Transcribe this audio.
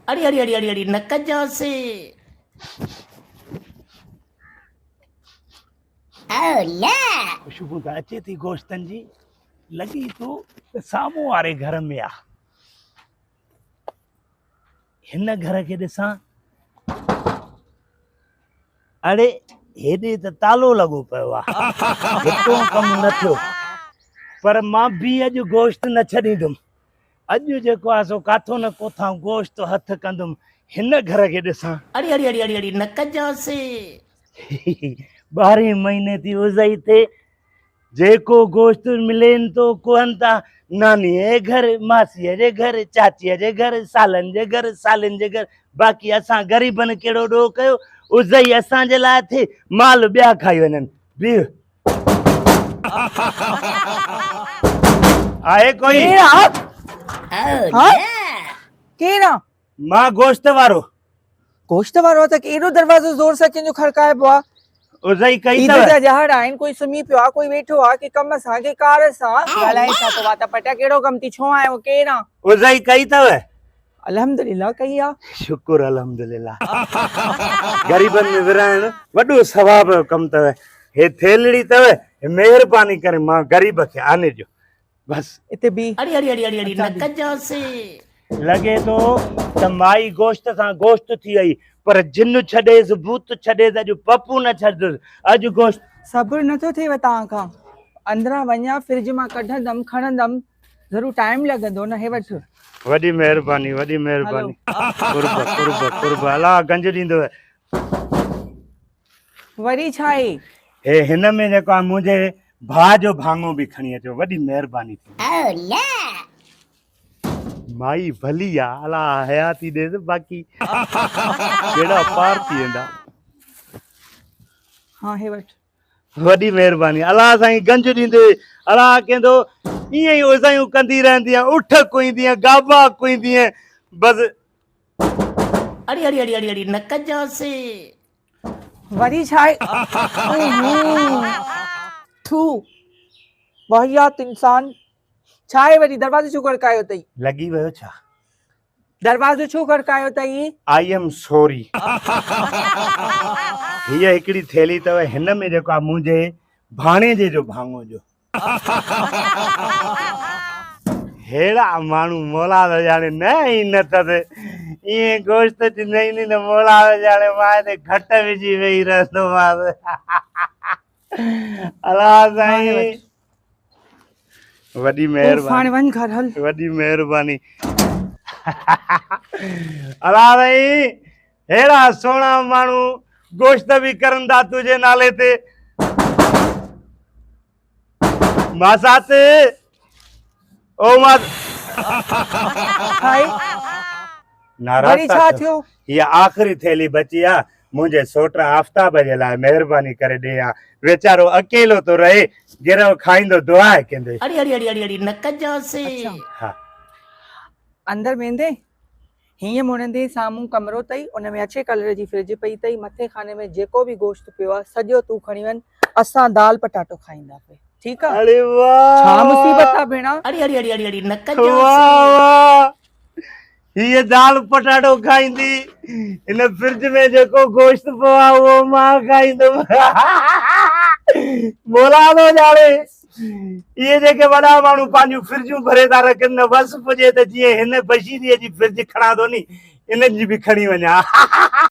अड़ी अड़ी अड़ी अड़ी अड़ी न कजांसे। Oh no! खुशबू त अचे थी गोश्तनि जी, लॻी तूं त साम्हूं वारे घर में आ। हिन घर खे ॾिसां, अड़े हेॾे त तालो लॻो पियो आहे, हितो कमु न थियो, पर मां बि अॼु गोश्त न छॾींदुमि। अॼु जेको आहे सो काथो न कोथां गोश्त हथ कंदुमि। हिन घर खे ॾिसां, अड़ी अड़ी अड़ी अड़ी अड़ी न कजांसे। 12 महीने थी उज़ई थे, जेको गोश्त मिलेनि तो कोहनि था नानीअ जे घर, मासीअ जे घर, चाचीअ जे घर, सालनि जे घर, सालियुनि जे घर। बाक़ी असां ग़रीबनि कहिड़ो ॾोह कयो, उज़ई असांजे लाइ थिए, माल ॿिया खाई वञनि। बीह आहे कोई? Oh हाँ? no! केरु आहे? मां गोश्त वारो। गोश्त वारो आहे त कहिड़ो दरवाज़ो ज़ोर सां कंहिंजो खड़काइबो आहे? उज़ई कई ईद अथव? जा ॼहर आहिनि, कोई सुम्ही पियो आहे, कोई वेठो आहे, के कम सां के कार सां ॻाल्हाए छा थो वाता पटिया। कहिड़ो कमु थी, छो आयो, केरु आहे? उज़ई कई अथव? अल्हम्दुलिल्लाह कई आहे। शुक्र अल्हम्दुलिल्लाह। ग़रीबनि में विराइण वॾो सवाब जो कमु अथव। हे थेलड़ी अथव, महिरबानी करे मां ग़रीब खे आने ॾियो बस। इते बि अड़ी अड़ी अड़ी अड़ी अड़ी न कजांसे। लॻे थो त माई गोश्त सां गोश्त थी वई, पर जिन छॾेसि, भूत छॾेसि, अॼु पप्पू न छॾंदुसि। अॼु गोश्त सब्र नथो थिएव तव्हां खां। अंदरां वञा, फ्रिज मां कढंदमि, खणंदमि, ज़रूर टाइम लॻंदो न। हे वठि। वॾी महिरबानी, वॾी महिरबानी। कुर्ब कुर्ब कुर्ब, अलाह गंज ॾींदव। वरी छा आहे? हे हिन में जेको आहे मुंहिंजे भाउ जो भाङो बि खणी अचो, वॾी महिरबानी थी। Oh no! माई भली आहे, अलाह हयाती ॾेसि, बाक़ी बेड़ा पार थी वेंदा। हाँ हे वठि। वॾी महिरबानी, अलाह साईं गंज ॾींदे। अलाह कंदो ईअं ई उज़ायूं कंदी रहंदी, उठ कुईंदी, गाबा कुईंदी, बसि। अड़ी अड़ी अड़ी अड़ी अड़ी न कजांसे। वरी छा आहे? थू वाहियात इंसान। छा आहे वरी? दरवाज़ो छो खड़कायो अथई? लॻी वियो छा? दरवाज़ो छो खड़कायो अथई? I am sorry. हीअ हिकिड़ी थैली अथव, हिन में जेको आहे मुंहिंजे भाणेजे जो भाङो जो। हेड़ा माण्हू मौला ॼाणे न ई न अथसि, ईअं गोश्त ॾिनई न मौला ॼाणे मां हिते घट विझी वेही रहंदोमांसि। अलाह साईं वॾी महिरबानी, वञ घर हल। वॾी महिरबानी। अलाह साईं हेड़ा सोना माण्हू गोश्त बि करनि था तुंहिंजे नाले ते। मासात ओ मां वरी छा थियो? हीअ आख़िरी थैली बची आहे, मुंहिंजे सोट आफ़ताब जे लाइ महिरबानी करे ॾे। वीचारो अकेलो तो रहे, गिरव खाईंदो दुआ कंदे। अड़ी अड़ी अड़ी अड़ी अड़ी न कजांसे। हा अंदर वेंदे हीअं मुड़ंदे, साम्हूं कमरो अथई, उन में अछे कलर जी फ्रिज पई अथई, मथे खाने में जेको बि गोश्त पियो आहे सॼो तूं खणी वञ, असां दाल पटाटो खाईंदासीं, ठीकु आहे? अरे वाह, छा मुसीबत आहे भेणा? अड़ी अड़ी अड़ी अड़ी अड़ी न वाह कजांसे। वाह, हीअ दाल पटाटो खाईंदी, हिन फ्रिज में जेको गोश्त पियो आहे उहो मां खाईंदुमि। मौला थो ॼाणे, इहे जेके वॾा माण्हू पंहिंजूं फ्रिजूं भरे था रखनि न, बसि पुॼे त जीअं हिन बशीरीअ जी फ्रिज खणा थो नी, इन्हनि जी बि खणी वञा।